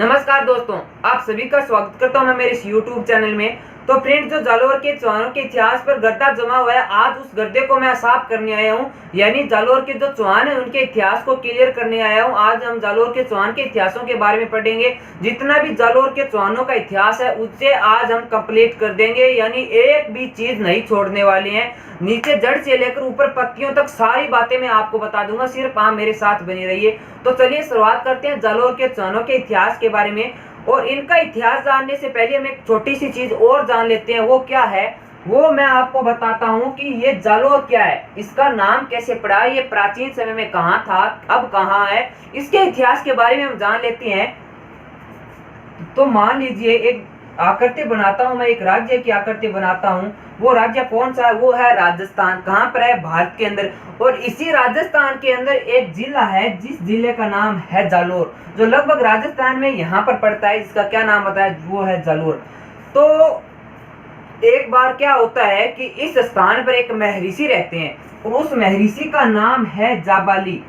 नमस्कार दोस्तों, आप सभी का स्वागत करता हूं मैं मेरे इस YouTube चैनल में। तो फ्रेंड्स, जो जालोर के चौहानों के इतिहास पर गड्ढा जमा हुआ है, आज उस गड्ढे को मैं साफ करने आया हूं। यानी जालोर के जो चौहान है उनके इतिहास को क्लियर करने आया हूं। आज हम जालोर के चौहान के इतिहासों के बारे में पढ़ेंगे। जितना भी जालोर के चौहानों का इतिहास है उससे आज हम कंप्लीट कर देंगे, यानी एक भी चीज नहीं छोड़ने वाले हैं। नीचे जड़ से लेकर ऊपर पत्तियों तक सारी बातें मैं आपको बता दूंगा, सिर्फ आप मेरे साथ बने रहिए। तो चलिए शुरुआत करते हैं जालोर के चौहानों के इतिहास के बारे में। और इनका इतिहास जानने से पहले हम एक छोटी सी चीज और जान लेते हैं। वो क्या है, वो मैं आपको बताता हूँ कि ये जालोर क्या है, इसका नाम कैसे पड़ा, ये प्राचीन समय में कहाँ था, अब कहाँ है, इसके इतिहास के बारे में हम जान लेते हैं। तो मान लीजिए एक आकृति बनाता हूँ, मैं एक राज्य की आकृति बनाता हूँ। वो राज्य कौन सा है, वो है राजस्थान। कहाँ पर है, भारत के अंदर। और इसी राजस्थान के अंदर एक जिला है जिस जिले का नाम है जालोर, जो लगभग राजस्थान में यहाँ पर पड़ता है। इसका क्या नाम बताया, वो है जालोर। तो एक बार क्या होता है कि इस स्थान पर एक महर्षि रहते हैं और उस महर्षि का नाम है जाबाली।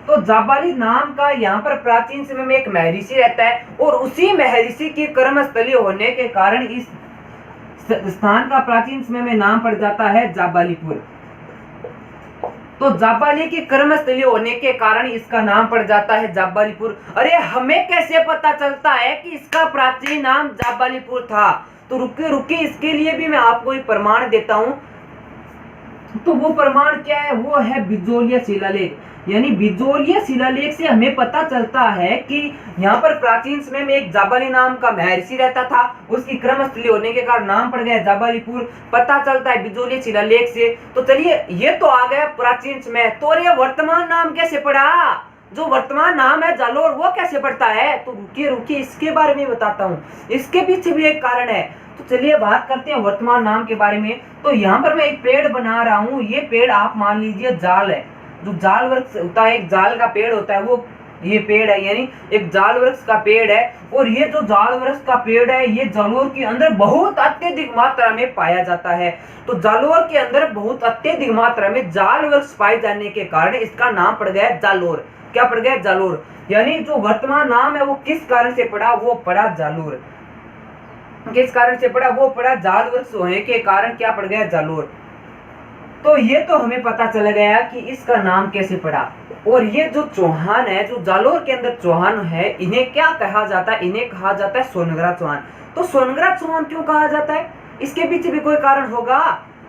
तो जाबाली नाम का यहाँ पर प्राचीन समय में एक महर्षि रहता है और उसी महर्षि की कर्मस्थली होने के कारण इस स्थान का प्राचीन समय में नाम पड़ जाता है जाबालीपुर। तो जाबाली की कर्मस्थली होने के कारण इसका नाम पड़ जाता है जाबालीपुर। अरे हमें कैसे पता चलता है कि इसका प्राचीन नाम जाबालीपुर था? तो रुके रुके, इसके लिए भी मैं आपको एक प्रमाण देता हूं। तो वो प्रमाण क्या है, वो है बिजोलिया शिलालेख। यानी बिजोलिया शिलालेख से हमें पता चलता है कि यहाँ पर प्राचीन समय में एक जाबाली नाम का महर्षि रहता था, उसकी क्रमस्थली होने के कारण नाम पड़ गया जाबालीपुर। पता चलता है बिजोलिया शिलालेख से। तो चलिए, ये तो आ गया प्राचीन समय। तो ये वर्तमान नाम कैसे पड़ा, जो वर्तमान नाम है जालोर, वो कैसे पड़ता है? तो रुकिए रुकिए, इसके बारे में बताता हूँ। इसके पीछे भी एक कारण है। तो चलिए बात करते हैं वर्तमान नाम के बारे में। तो यहाँ पर मैं एक पेड़ बना रहा हूँ। ये पेड़ आप मान लीजिए जाल है, जो जाल वृक्ष होता है, एक जाल का पेड़ होता है, वो ये पेड़ है, यानी एक जाल वृक्ष का पेड़ है। और ये जो जाल वृक्ष का पेड़ है, ये जालोर के अंदर बहुत अत्यधिक मात्रा में पाया जाता है। तो जालोर के अंदर बहुत अत्यधिक मात्रा में जाल वृक्ष पाए जाने के कारण इसका नाम पड़ गया जालोर। क्या पड़ गया, जालोर। यानी जो वर्तमान नाम है वो किस कारण से पड़ा, वो पड़ा जालोर। किस कारण से पड़ा, वो पड़ा जाल वृक्ष होने के कारण क्या पड़ गया, जालोर। तो ये तो हमें पता चल गया कि इसका नाम कैसे पड़ा। और ये जो चौहान है, जो जालोर के अंदर चौहान है, इन्हें क्या कहा जाता है, इन्हें कहा जाता है सोनगरा चौहान। तो सोनगरा चौहान क्यों कहा जाता है, इसके पीछे भी कोई कारण होगा।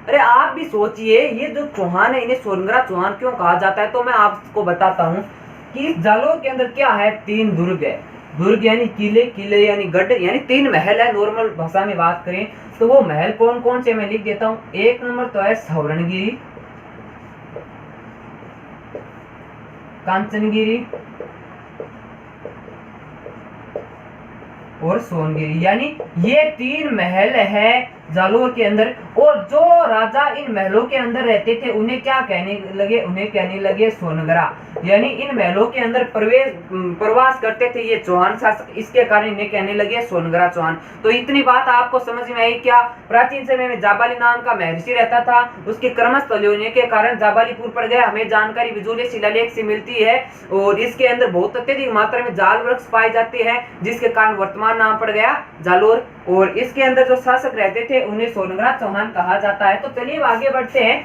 अरे आप भी सोचिए, ये जो चौहान है इन्हें सोनगरा चौहान क्यों कहा जाता है। तो मैं आपको बताता हूँ कि इस जालोर के अंदर क्या है, 3 दुर्ग है। दुर्ग यानी किले, किले यानी गढ़, यानी 3 महल है। नॉर्मल भाषा में बात करें तो वो महल कौन कौन से मैं लिख देता हूँ। एक नंबर तो है सवरणगिरी, कांचनगिरी और सोनगिरी। यानी ये 3 महल है जालोर के अंदर। और जो राजा इन महलों के अंदर रहते थे उन्हें क्या कहने लगे, उन्हें कहने लगे सोनगरा। यानी इन महलों के अंदर प्रवास करते थे ये चौहान शासक, इसके कारण इन्हें कहने लगे सोनगरा चौहान। तो इतनी बात आपको समझ में आई क्या? प्राचीन समय में जाबाली नाम का महर्षि रहता था, उसके कर्मस्थली होने के कारण जाबालीपुर पड़ गया। हमें जानकारी बिजोलिया शिलालेख से मिलती है। और इसके अंदर बहुत अत्यधिक मात्रा में जाल वृक्ष पाए जाते हैं, जिसके कारण वर्तमान नाम पड़ गया जालोर। और इसके अंदर जो शासक रहते थे उन्हें सोनगरा चौहान कहा जाता है। तो चलिए आगे बढ़ते हैं।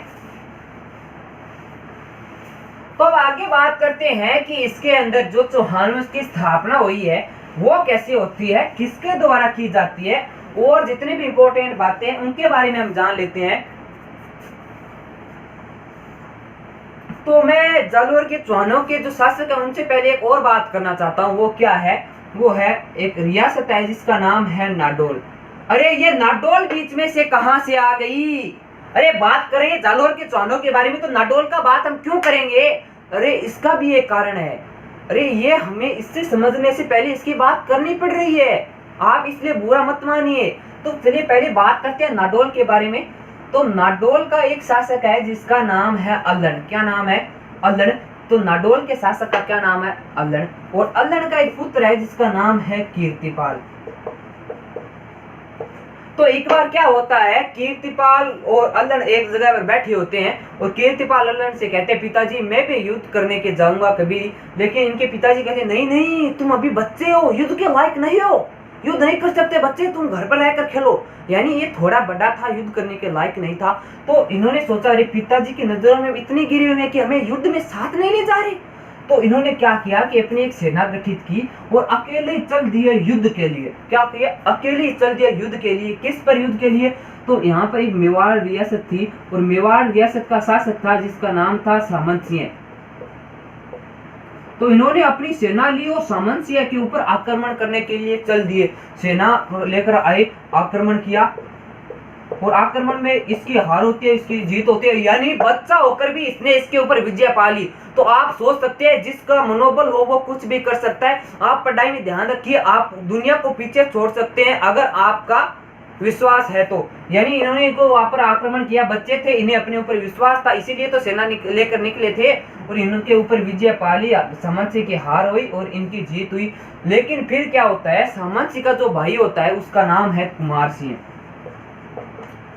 तो अब आगे बात करते हैं कि इसके अंदर जो चौहान वंश की स्थापना हुई है वो कैसे होती है, किसके द्वारा की जाती है, और जितनी भी इंपॉर्टेंट बातें हैं उनके बारे में हम जान लेते हैं। तो मैं जालोर के चौहानों के जो शासक है उनसे पहले एक और बात करना चाहता हूँ। वो क्या है, वो है एक रियासत है जिसका नाम है नाडोल। अरे ये नाडोल बीच में से कहां से आ गई? अरे बात करें जालोर के चौहानों के बारे में तो नाडोल का बात हम क्यों करेंगे? अरे इसका भी एक कारण है। अरे ये हमें इससे समझने से पहले इसकी बात करनी पड़ रही है, आप इसलिए बुरा मत मानिए। तो चलिए पहले बात करते हैं नाडोल के बारे में। तो नाडोल का एक शासक है जिसका नाम है अल्लण। क्या नाम है, अल्लण। तो नाडोल के शासक का क्या नाम है, अल्लण। और अल्लण का एक पुत्र है जिसका नाम है कीर्तिपाल। तो एक बार क्या होता है, कीर्तिपाल और अल्लड़ एक जगह पर बैठे होते हैं और कीर्तिपाल अल्लड़ से कहते हैं पिताजी मैं भी युद्ध करने के जाऊंगा कभी, लेकिन इनके पिताजी कहते हैं नहीं नहीं तुम अभी बच्चे हो, युद्ध के लायक नहीं हो, युद्ध नहीं कर सकते बच्चे, तुम घर पर रहकर खेलो। यानी ये थोड़ा बड़ा था, युद्ध करने के लायक नहीं था। तो इन्होंने सोचा अरे पिताजी की नजरों में इतनी गिरे हुए हैं कि हमें युद्ध में साथ नहीं ले जा रहे। तो इन्होंने क्या किया कि अपनी एक सेना गठित की और अकेले चल दिए युद्ध के लिए। क्या किया, अकेले चल दिया युद्ध के लिए। किस पर युद्ध के लिए, तो यहाँ पर एक मेवाड़ रियासत थी और मेवाड़ रियासत का शासक था जिसका नाम था सामंत सिंह। तो इन्होंने अपनी सेना ली और सामंत सिंह के ऊपर आक्रमण करने के लिए चल दिए। सेना लेकर आए, आक्रमण किया और आक्रमण में इसकी हार होती है, इसकी जीत होती है, यानी बच्चा होकर भी इसने इसके ऊपर विजय पा ली। तो आप सोच सकते हैं जिसका मनोबल हो वो कुछ भी कर सकता है। आप पढ़ाई में ध्यान रखिए, आप दुनिया को पीछे छोड़ सकते हैं अगर आपका विश्वास है तो। यानी इन्होंने इनको वहां पर आक्रमण किया, बच्चे थे, इन्हें अपने ऊपर विश्वास था, इसीलिए तो सेना लेकर निकले थे और इनके ऊपर विजय पा लिया। सामंत सिंह की हार हुई और इनकी जीत हुई। लेकिन फिर क्या होता है, सामंत सिंह का जो भाई होता है उसका नाम है कुमार सिंह।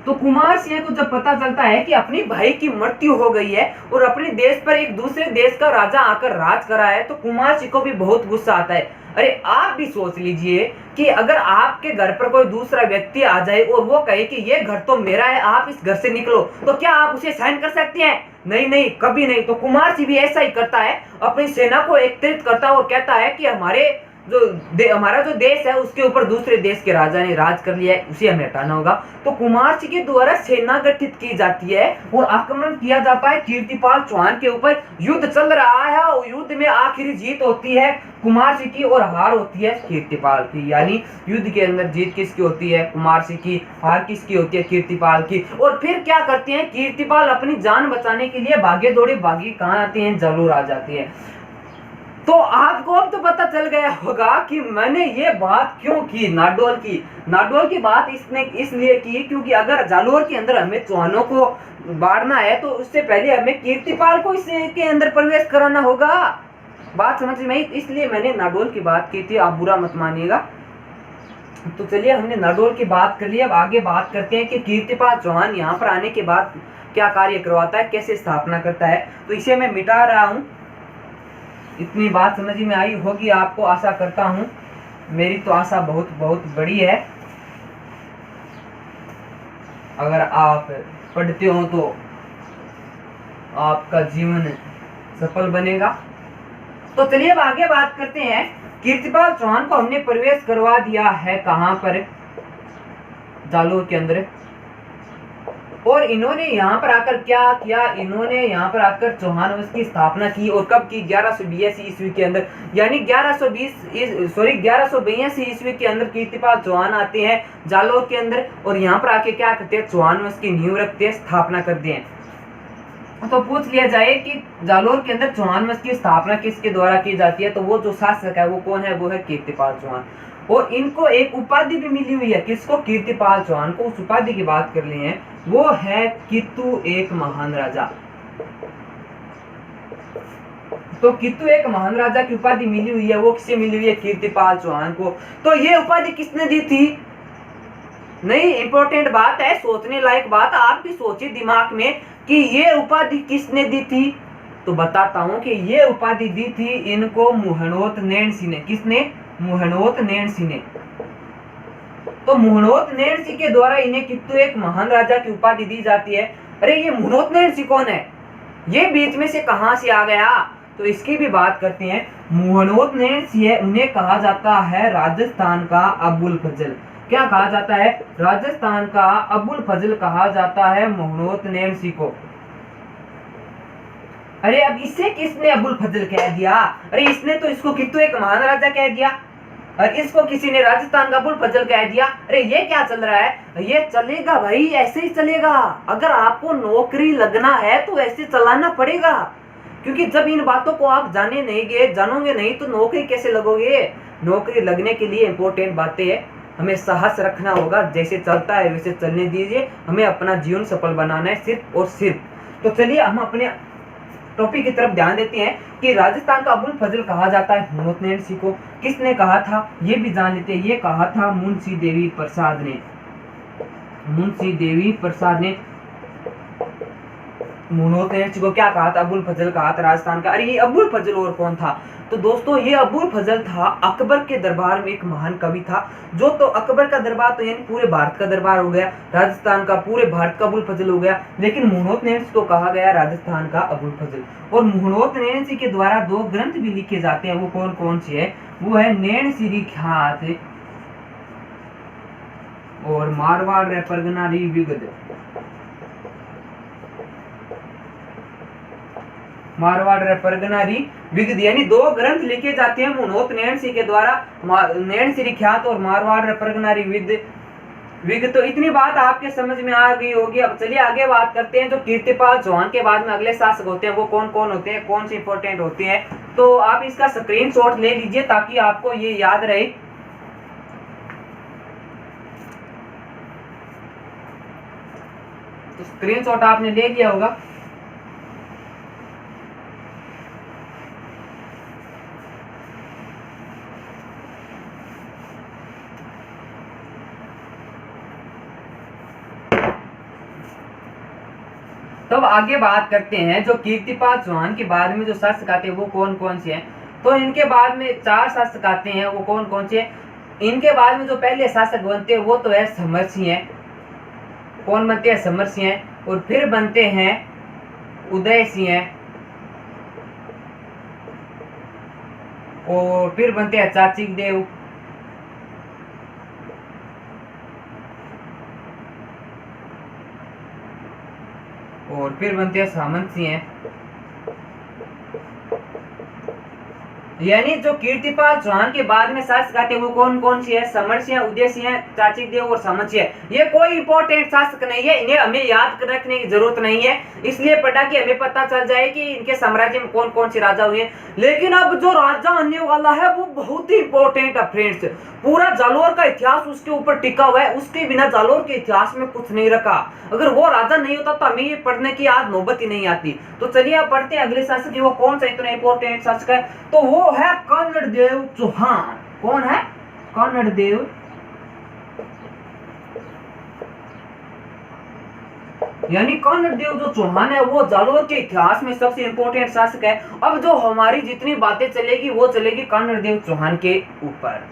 तो कुमार सिंह को जब पता चलता है कि अपनी भाई की मृत्यु हो गई है और अपने देश पर एक दूसरे देश का राजा आकर राज करा है, तो कुमार सिंह को भी बहुत गुस्सा आता है। अरे आप भी सोच लीजिए कि अगर आपके घर पर कोई दूसरा व्यक्ति आ जाए और वो कहे कि ये घर तो मेरा है, आप इस घर से निकलो, तो क्या आप उसे सहन कर सकते हैं? नहीं नहीं, कभी नहीं। तो कुमार सिंह भी ऐसा ही करता है, अपनी सेना को एकत्रित करता है और कहता है कि हमारा जो देश है उसके ऊपर दूसरे देश के राजा ने राज कर लिया है, उसे हमें हटाना होगा। तो कुमार सिंह के द्वारा सेना गठित की जाती है और आक्रमण किया जाता है कीर्तिपाल चौहान के ऊपर। युद्ध चल रहा है और युद्ध में आखिरी जीत होती है कुमार सिंह की और हार होती है कीर्तिपाल की। यानी युद्ध के अंदर जीत किसकी होती है? कुमार सिंह की। हार किसकी होती है? कीर्तिपाल की। और फिर क्या करते हैं, कीर्तिपाल अपनी जान बचाने के लिए भागे दौड़े भागे कहाँ आते हैं? जालोर आ जाते हैं। तो आपको अब तो पता चल गया होगा कि मैंने ये बात क्यों की, नाडोल की। नाडोल की बात इसने इसलिए की क्योंकि अगर जालोर के अंदर हमें चौहानों को बांटना है तो उससे पहले हमें कीर्तिपाल को इसके अंदर प्रवेश कराना होगा। बात समझ में आई? इसलिए मैंने नाडोल की बात की थी, आप बुरा मत मानिएगा। तो चलिए हमने नाडोल की बात कर ली, अब आगे बात करते हैं कि कीर्तिपाल चौहान यहाँ पर आने के बाद क्या कार्य करवाता है, कैसे स्थापना करता है। तो इसे मैं मिटा रहा हूँ। इतनी बात समझ में आई होगी आपको, आशा करता हूं। मेरी तो आशा बहुत बहुत बड़ी है। अगर आप पढ़ते हो तो आपका जीवन सफल बनेगा। तो चलिए अब आगे बात करते हैं। कीर्तिपाल चौहान को हमने प्रवेश करवा दिया है कहां पर? जालोर के अंदर। और इन्होंने यहाँ पर आकर क्या किया? इन्होंने यहाँ पर आकर चौहान वंश की स्थापना की। और कब की? 1182 ईस्वी के अंदर। यानी 1182 ईस्वी के अंदर कीर्तिपाल चौहान आते हैं जालोर के अंदर और यहाँ पर आके क्या करते हैं? चौहान वंश की नींव रखते हैं, स्थापना करते हैं। तो पूछ लिया जाए कि जालोर के अंदर चौहान वंश की स्थापना किसके द्वारा की जाती है, तो वो जो शासक है वो कौन है? वो है कीर्तिपाल चौहान। और इनको एक उपाधि भी मिली हुई है। किसको? कीर्तिपाल चौहान को। उस उपाधि की बात कर रहे हैं, वो है कित्तू एक महान राजा। तो कित्तू एक महान राजा की उपाधि मिली हुई है, वो किसे मिली हुई है? कीर्तिपाल चौहान को। तो ये उपाधि किसने दी थी? नहीं, इंपॉर्टेंट बात है, सोचने लायक बात। आप भी सोचिए दिमाग में कि ये उपाधि किसने दी थी। तो बताता हूं कि ये उपाधि दी थी इनको मुहणोत नैण सिंह ने। किसने? मुहणोत नैण सिंह ने। तो मुहणोत नैण सिंह के द्वारा इन्हें कित्तू एक महान राजा की उपाधि दी जाती है। अरे ये मुहणोत नैण सिंह कौन है? ये बीच में से कहां से आ गया? तो इसकी भी बात करते हैं। मुहणोत नैण सिंह, उन्हें कहा जाता है राजस्थान का अबुल फजल। क्या कहा जाता है? राजस्थान का अबुल फजल कहा जाता है मुहणोत नैण सिंह को। अरे अब इसे किसने अबुल फजल कह दिया? अरे इसने तो इसको कित्तू एक महान राजा कह दिया और इसको किसी ने राजस्थान का अबुल फजल कह दिया। अरे ये क्या चल रहा है? ये चलेगा भाई, ऐसे ही चलेगा। अगर आपको नौकरी लगना है तो ऐसे चलाना पड़ेगा, क्योंकि जब इन बातों को आप जानोगे नहीं तो नौकरी कैसे लगोगे? नौकरी लगने के लिए इंपॉर्टेंट बातें है, हमें साहस रखना होगा। जैसे चलता है वैसे चलने दीजिए, हमें अपना जीवन सफल बनाना है सिर्फ और सिर्फ। तो चलिए हम अपने टॉपिक की तरफ ध्यान देते हैं कि राजस्थान का अबुल फजल कहा जाता है मुहणोत नैण सिंह को। किसने कहा था ये भी जान लेते हैं। ये कहा था मुंशी देवी प्रसाद ने। मुंशी देवी प्रसाद ने मुनोत नेणसी को क्या कहा था? अबुल फजल कहा था राजस्थान का। अरे ये अबुल फजल और कौन था? तो दोस्तों ये अबुल फजल था अकबर के दरबार में एक महान कवि था। जो तो अकबर का दरबार तो यानी पूरे भारत का दरबार हो गया, राजस्थान का पूरे भारत का अबुल फजल हो गया, लेकिन मुनोत नेणसी को कहा गया राजस्थान का अबुल फजल। और मुनोत नेणसी के द्वारा 2 ग्रंथ भी लिखे जाते हैं, वो कौन कौन से है? वो है नैणसीरी ख्यात और मारवाड़ रे परगना री विगद। मारवाड़ रे परगना री विगद यानी 2 ग्रंथ लिखे जाते हैं मुनोत नेणसी के द्वारा, नैणसीरी ख्यात और मारवाड़ रे परगना री विगद। तो इतनी बात आपके समझ में आ गई होगी। अब चलिए आगे बात करते हैं। जो कीर्तिपाल चौहान के बाद में अगले शासक होते हैं वो कौन कौन होते हैं, कौन से इंपॉर्टेंट होते हैं, तो आप इसका स्क्रीनशॉट ले लीजिए ताकि आपको ये याद रहे। तो स्क्रीनशॉट आपने ले लिया होगा। तब आगे बात करते हैं जो कीर्तिपाल चौहान के बाद में जो शासक आते हैं वो कौन कौन से हैं। तो इनके बाद में 4 शासक आते हैं, वो कौन कौन से हैं? इनके बाद में जो पहले शासक बनते हैं वो तो है समर सिंह है। कौन बनते हैं? समर सिंह है। और फिर बनते हैं उदय सिंह है, और फिर बनते हैं चाचिक देव, और फिर बनते हैं सामंत सिंह है। यानी जो कीर्तिपाल चौहान के बाद में शासक आते हैं वो कौन कौन सी है? समर सिंह, उदय सिंह, चाचिक देव और सामंत सिंह। ये कोई इंपॉर्टेंट शासक नहीं है, इन्हें हमें याद रखने की जरूरत नहीं है, इसलिए पढ़ा कि हमें पता चल जाए कि इनके साम्राज्य में कौन कौन से राजा हुए। लेकिन अब जो राजा आने वाला है वो बहुत ही इंपॉर्टेंट है फ्रेंड्स। पूरा जालोर का इतिहास उसके ऊपर टिका हुआ है, उसके बिना जालोर के इतिहास में कुछ नहीं रखा। अगर वो राजा नहीं होता तो हमें ये पढ़ने की आज नौबत ही नहीं आती। तो चलिए अब पढ़ते हैं अगले शासक, वो कौन सा इतना इंपॉर्टेंट शासक है, तो वो है कन्नड़ देव चौहान। कौन है? कन्नड़ देव यानी कन्नड़ देव जो चौहान है वो जालोर के इतिहास में सबसे इंपॉर्टेंट शासक है। अब जो हमारी जितनी बातें चलेगी वो चलेगी कन्नड़ देव चौहान के ऊपर।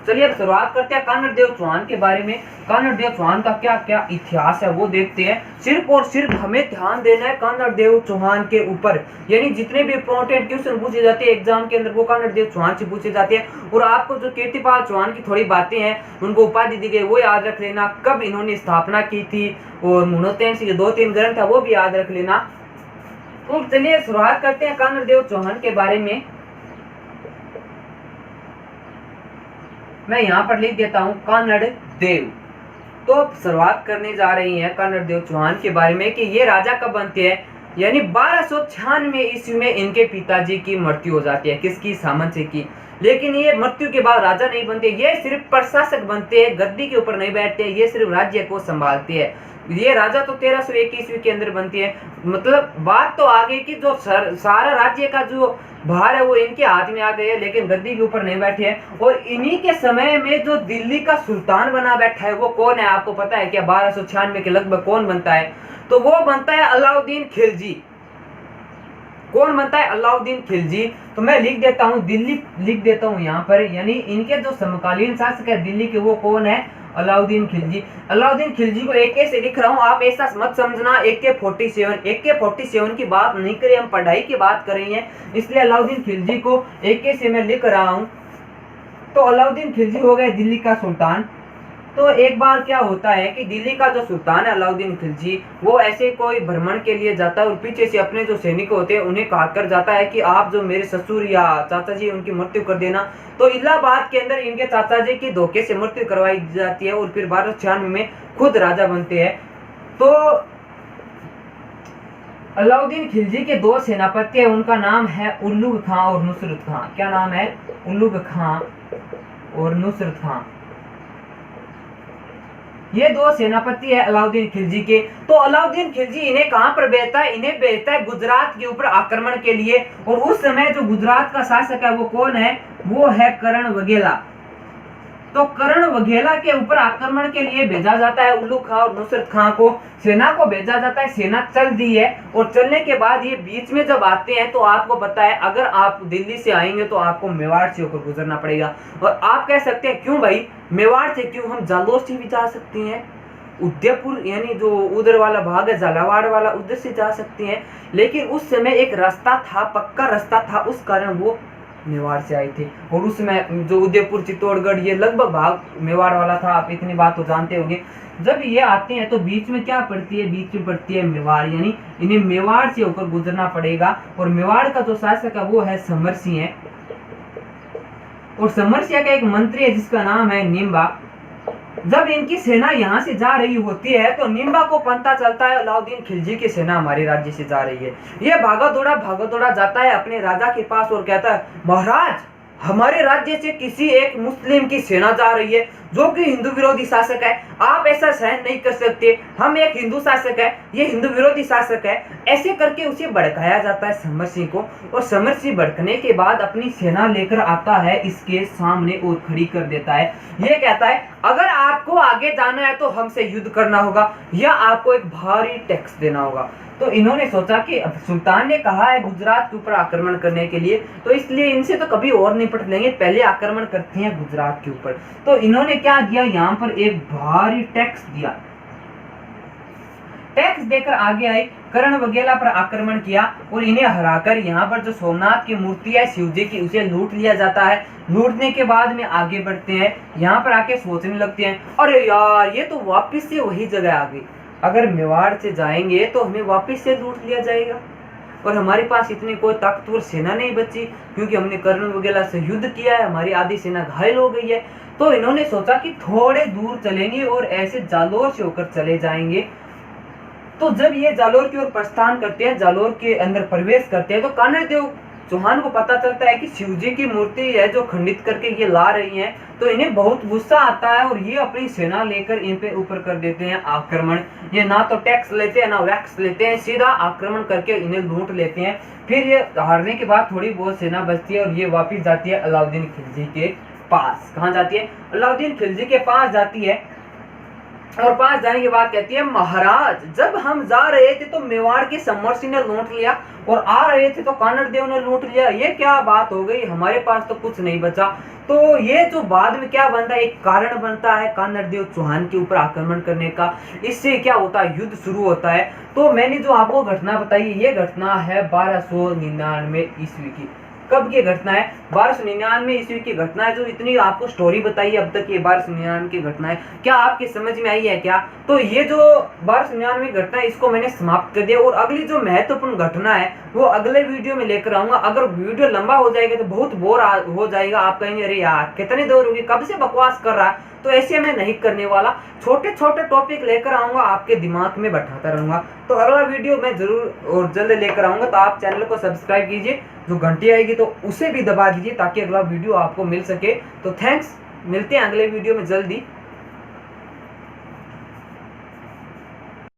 चलिए अब शुरुआत करते हैं कन्नड़ देव चौहान के बारे में। कन्नड़ देव चौहान का क्या क्या इतिहास है वो देखते हैं। सिर्फ और सिर्फ हमें ध्यान देना है कन्नड़ देव चौहान के ऊपर, यानी जितने भी इंपॉर्टेंट क्वेश्चन पूछे जाते हैं एग्जाम के अंदर वो कन्नड़ देव चौहान से पूछे जाते हैं। और आपको जो कीर्तिपाल चौहान की थोड़ी बातें हैं, उनको उपाधि दी गई वो याद रख लेना, कब इन्होंने स्थापना की थी, और मुनोत नेणसी के 2-3 ग्रंथ है वो भी याद रख लेना। तो चलिए शुरुआत करते हैं कन्नड़ देव चौहान के बारे में। मैं यहाँ पर लिख देता हूँ कन्नड़ देव। तो अब शुरुआत करने जा रही हैं कन्नड़ देव चौहान के बारे में कि ये राजा कब बनते हैं। यानी 1296 ईस्वी में इनके पिताजी की मृत्यु हो जाती है। किसकी? सामंत सिंह की। लेकिन ये मृत्यु के बाद राजा नहीं बनते, ये सिर्फ प्रशासक बनते हैं, गद्दी के ऊपर नहीं बैठते, ये सिर्फ राज्य को संभालते हैं। ये राजा तो 1301 ईस्वी के अंदर बनती है। मतलब बात तो आ गई कि जो सारा राज्य का जो भार है वो इनके हाथ में आ गई है, लेकिन गद्दी के ऊपर नहीं बैठे हैं। और इन्हीं के समय में जो दिल्ली का सुल्तान बना बैठा है वो कौन है? आपको पता है क्या? 1296 के लगभग कौन बनता है? तो वो बनता है अलाउद्दीन खिलजी। कौन बनता है? अलाउद्दीन खिलजी। तो मैं लिख देता हूँ दिल्ली, लिख देता हूँ यहाँ पर, यानी इनके जो समकालीन शासक है दिल्ली के वो कौन है? अलाउद्दीन खिलजी। अलाउद्दीन खिलजी को AK से लिख रहा हूँ, आप ऐसा मत समझना AK47 की बात नहीं करें, हम पढ़ाई की बात कर रहे हैं, इसलिए अलाउद्दीन खिलजी को AK से मैं लिख रहा हूँ। तो अलाउद्दीन खिलजी हो गए दिल्ली का सुल्तान। तो एक बार क्या होता है कि दिल्ली का जो सुल्तान है अलाउद्दीन खिलजी, वो ऐसे कोई भ्रमण के लिए जाता है और पीछे से अपने जो सैनिक होते हैं उन्हें कहा कर जाता है कि आप जो मेरे ससुर या चाचा जी उनकी मृत्यु कर देना। तो इलाहाबाद के अंदर इनके चाचा जी की धोखे से मृत्यु करवाई जाती है और फिर 1296 में खुद राजा बनते हैं। तो अलाउद्दीन खिलजी के 2 सेनापति है, उनका नाम है उल्लुग खां और नुसरत खां। क्या नाम है? उल्लुग खां और नुसरत खां। ये 2 सेनापति है अलाउद्दीन खिलजी के। तो अलाउद्दीन खिलजी इन्हें कहां पर भेजता है? इन्हें भेजता है गुजरात के ऊपर आक्रमण के लिए। और उस समय जो गुजरात का शासक है वो कौन है? वो है करण वघेला। तो करण वघेला के ऊपर आक्रमण के लिए भेजा जाता है उल्लू खां और नुसरत खां को, सेना को भेजा जाता है, सेना चल दी है और चलने के बाद ये बीच में जब आते हैं तो आपको पता है अगर आप दिल्ली से आएंगे तो आपको मेवाड़ से होकर गुजरना पड़ेगा। और आप कह सकते हैं क्यों भाई मेवाड़ से, क्यों, हम जालौर से भी जा सकते हैं, उदयपुर यानी जो उधर वाला भाग है झालावाड़ वाला उधर से जा सकते हैं, लेकिन उस समय एक रास्ता था, पक्का रास्ता था, उस कारण वो मेवाड़ से आए थे। और उसमें जो उदयपुर चित्तौड़गढ़ ये लगभग भाग मेवाड़ वाला था, आप इतनी बात तो जानते होंगे। जब ये आते हैं तो बीच में क्या पड़ती है, बीच में पड़ती है मेवाड़, यानी इन्हें मेवाड़ से होकर गुजरना पड़ेगा। और मेवाड़ का जो शासक है वो है समरसिंह है, और समरसिंह का एक मंत्री है जिसका नाम है निम्बा। जब इनकी सेना यहाँ से जा रही होती है तो निम्बा को पता चलता है अलाउद्दीन खिलजी की सेना हमारे राज्य से जा रही है। ये भागा दौड़ा जाता है अपने राजा के पास और कहता है महाराज हमारे राज्य से किसी एक मुस्लिम की सेना जा रही है जो कि हिंदू विरोधी शासक है, आप ऐसा सहन नहीं कर सकते, हम एक हिंदू शासक है, ये हिंदू विरोधी शासक है। ऐसे करके उसे भड़काया जाता है समरसिंह को, और समरसिंह भड़कने के बाद अपनी सेना लेकर आता है इसके सामने और खड़ी कर देता है। ये कहता है अगर आपको आगे जाना है तो हमसे युद्ध करना होगा या आपको एक भारी टैक्स देना होगा। तो इन्होंने सोचा कि अब सुल्तान ने कहा है गुजरात के ऊपर आक्रमण करने के लिए, तो इसलिए इनसे तो कभी और निपट लेंगे, पहले आक्रमण करते हैं गुजरात के ऊपर। तो इन्होंने क्या दिया, यहाँ पर एक भारी टैक्स दिया। टैक्स देकर आगे आए, करण वघेला पर आक्रमण किया और इन्हें हराकर यहाँ पर जो सोमनाथ की मूर्ति है शिव जी की उसे लूट लिया जाता है। लूटने के बाद में आगे बढ़ते हैं, यहाँ पर आके सोचने लगते हैं अरे यार ये तो वापिस से वही जगह आ गई, अगर मेवाड़ से जाएंगे तो हमें वापस से लूट लिया जाएगा और हमारे पास इतनी कोई ताकतवर सेना नहीं बची क्योंकि हमने कर्ण वघेला से युद्ध किया है, हमारी आधी सेना घायल हो गई है। तो इन्होंने सोचा कि थोड़े दूर चलेंगे और ऐसे जालौर से होकर चले जाएंगे। तो जब ये जालौर की ओर प्रस्थान करते हैं, जालौर के अंदर प्रवेश करते हैं, तो कान्हा देव चौहान को पता चलता है कि शिवजी की मूर्ति है जो खंडित करके ये ला रही हैं। तो इन्हें बहुत गुस्सा आता है और ये अपनी सेना लेकर इन पे ऊपर कर देते हैं आक्रमण। ये ना तो टैक्स लेते हैं ना वैक्स लेते हैं, सीधा आक्रमण करके इन्हें लूट लेते हैं। फिर ये हारने के बाद थोड़ी बहुत सेना बचती है और ये वापिस जाती है अलाउद्दीन खिलजी के पास। कहाँ जाती है, अलाउद्दीन खिलजी के पास जाती है और पास जाने के बाद कहती है महाराज जब हम जा रहे थे तो मेवाड़ के समरसिंह ने लूट लिया और आ रहे थे तो कानड़ देव ने लूट लिया, ये क्या बात हो गई, हमारे पास तो कुछ नहीं बचा। तो ये जो बाद में क्या बनता है, एक कारण बनता है कानड़ देव चौहान के ऊपर आक्रमण करने का। इससे क्या होता है, युद्ध शुरू होता है। तो मैंने जो आपको घटना बताई ये घटना है 1299 ईस्वी की। कब की घटना है, 1299 ईस्वी की घटना है। जो इतनी आपको स्टोरी बताई है अब तक ये 1299 की घटना है, क्या आपकी समझ में आई है क्या? तो ये जो 1299 घटना है इसको मैंने समाप्त कर दिया और अगली जो महत्वपूर्ण घटना है वो अगले वीडियो में लेकर आऊंगा। अगर वीडियो लंबा हो जाएगा तो बहुत बोर हो जाएगा, आप कहेंगे अरे यार कितनी देर होगी, कब से बकवास कर रहा है। तो ऐसे मैं नहीं करने वाला, छोटे छोटे टॉपिक लेकर आऊंगा, आपके दिमाग में बैठाता रहूंगा। तो अगला वीडियो मैं जरूर और जल्द लेकर आऊंगा। तो आप चैनल को सब्सक्राइब कीजिए, जो घंटी आएगी तो उसे भी दबा दीजिए ताकि अगला वीडियो आपको मिल सके। तो थैंक्स, मिलते हैं अगले वीडियो में जल्दी।